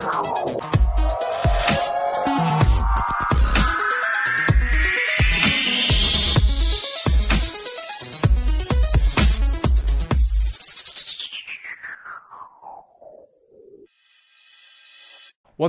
What's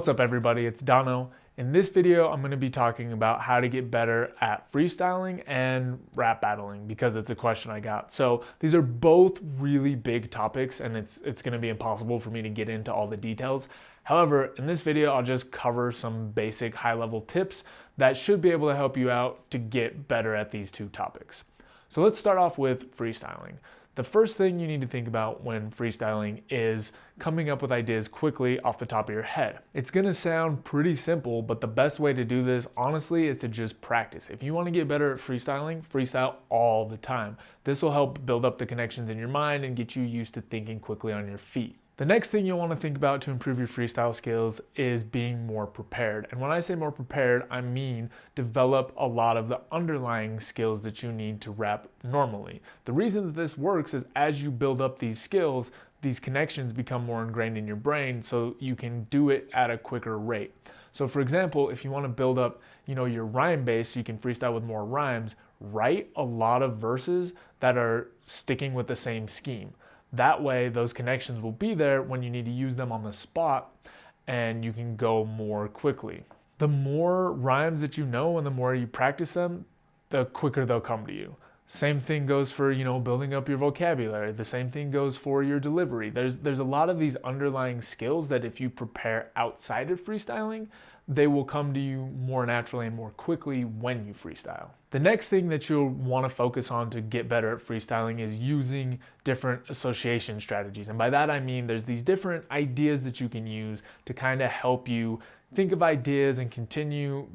up everybody, it's Dono. In this video, I'm going to be talking about how to get better at freestyling and rap battling because it's a question I got. So these are both really big topics and it's going to be impossible for me to get into all the details. However, in this video, I'll just cover some basic high-level tips that should be able to help you out to get better at these two topics. So let's start off with freestyling. The first thing you need to think about when freestyling is coming up with ideas quickly off the top of your head. It's gonna sound pretty simple, but the best way to do this, honestly, is to just practice. If you wanna get better at freestyling, freestyle all the time. This will help build up the connections in your mind and get you used to thinking quickly on your feet. The next thing you'll want to think about to improve your freestyle skills is being more prepared. And when I say more prepared, I mean develop a lot of the underlying skills that you need to rap normally. The reason that this works is as you build up these skills, these connections become more ingrained in your brain so you can do it at a quicker rate. So for example, if you want to build up, your rhyme base so you can freestyle with more rhymes, write a lot of verses that are sticking with the same scheme. That way, those connections will be there when you need to use them on the spot and you can go more quickly. The more rhymes that you know and the more you practice them, the quicker they'll come to you. Same thing goes for, building up your vocabulary. The same thing goes for your delivery. There's a lot of these underlying skills that if you prepare outside of freestyling, they will come to you more naturally and more quickly when you freestyle. The next thing that you'll want to focus on to get better at freestyling is using different association strategies. And by that I mean there's these different ideas that you can use to kind of help you think of ideas and continue,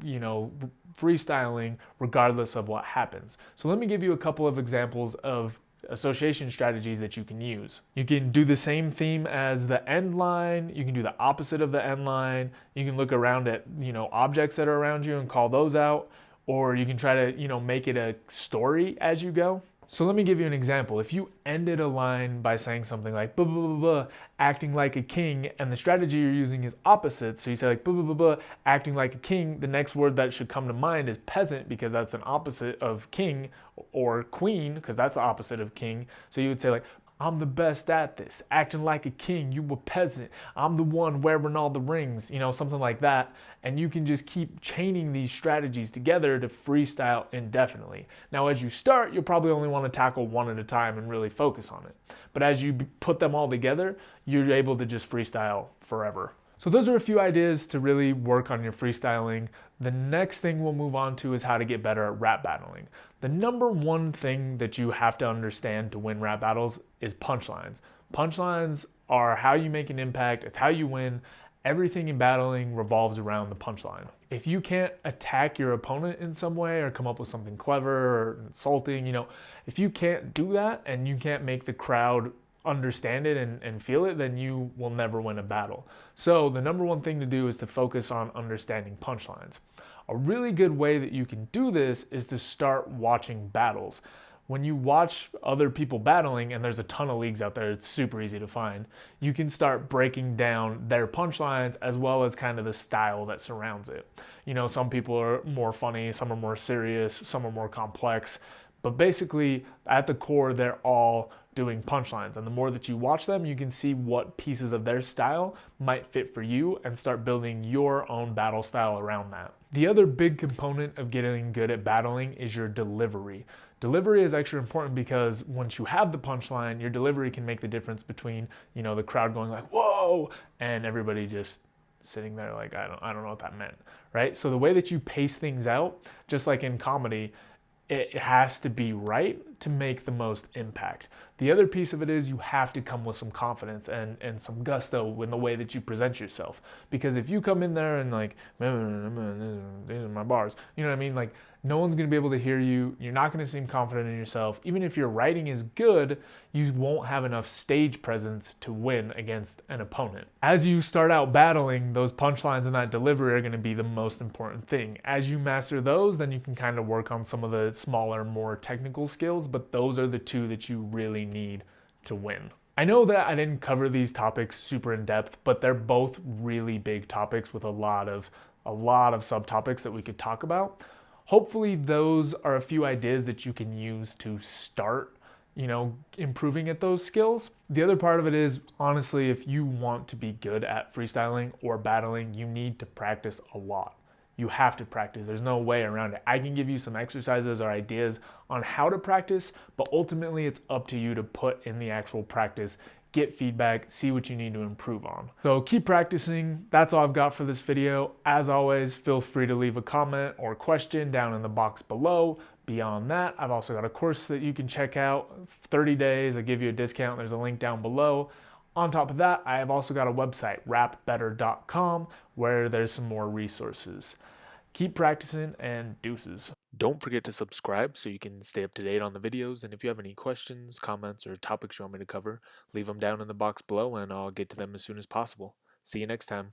freestyling regardless of what happens. So let me give you a couple of examples of association strategies that you can use. You can do the same theme as the end line, you can do the opposite of the end line, you can look around at, objects that are around you and call those out, or you can try to, make it a story as you go. So let me give you an example. If you ended a line by saying something like blah, blah, blah, blah, acting like a king, and the strategy you're using is opposite, so you say like blah, blah, blah, blah, acting like a king, the next word that should come to mind is peasant because that's an opposite of king, or queen because that's the opposite of king. So you would say like, I'm the best at this, acting like a king, you a peasant, I'm the one wearing all the rings, something like that. And you can just keep chaining these strategies together to freestyle indefinitely. Now, as you start, you'll probably only want to tackle one at a time and really focus on it. But as you put them all together, you're able to just freestyle forever. So those are a few ideas to really work on your freestyling. The next thing we'll move on to is how to get better at rap battling. The number one thing that you have to understand to win rap battles is punchlines. Punchlines are how you make an impact, it's how you win. Everything in battling revolves around the punchline. If you can't attack your opponent in some way or come up with something clever or insulting, if you can't do that and you can't make the crowd understand it and feel it, then you will never win a battle. So the number one thing to do is to focus on understanding punchlines. A really good way that you can do this is to start watching battles. When you watch other people battling, and there's a ton of leagues out there, it's super easy to find, you can start breaking down their punchlines as well as kind of the style that surrounds it. Some people are more funny, some are more serious, some are more complex, but basically at the core, they're all doing punchlines. And the more that you watch them, you can see what pieces of their style might fit for you and start building your own battle style around that. The other big component of getting good at battling is your delivery. Delivery is extra important because once you have the punchline, your delivery can make the difference between, the crowd going like, whoa, and everybody just sitting there like, I don't know what that meant, right? So the way that you pace things out, just like in comedy, it has to be right to make the most impact. The other piece of it is you have to come with some confidence and some gusto in the way that you present yourself. Because if you come in there and like, these are my bars, you know what I mean? Like, no one's going to be able to hear you. You're not going to seem confident in yourself. Even if your writing is good, you won't have enough stage presence to win against an opponent. As you start out battling, those punchlines and that delivery are going to be the most important thing. As you master those, then you can kind of work on some of the smaller, more technical skills, but those are the two that you really need to win. I know that I didn't cover these topics super in depth, but they're both really big topics with a lot of subtopics that we could talk about. Hopefully those are a few ideas that you can use to start, improving at those skills. The other part of it is, honestly, if you want to be good at freestyling or battling, you need to practice a lot. You have to practice. There's no way around it. I can give you some exercises or ideas on how to practice, but ultimately it's up to you to put in the actual practice, get feedback, see what you need to improve on. So keep practicing. That's all I've got for this video. As always, feel free to leave a comment or question down in the box below. Beyond that, I've also got a course that you can check out, 30 days. I give you a discount. There's a link down below. On top of that, I have also got a website, rapbetter.com, where there's some more resources. Keep practicing, and deuces. Don't forget to subscribe so you can stay up to date on the videos. And if you have any questions, comments, or topics you want me to cover, leave them down in the box below and I'll get to them as soon as possible. See you next time.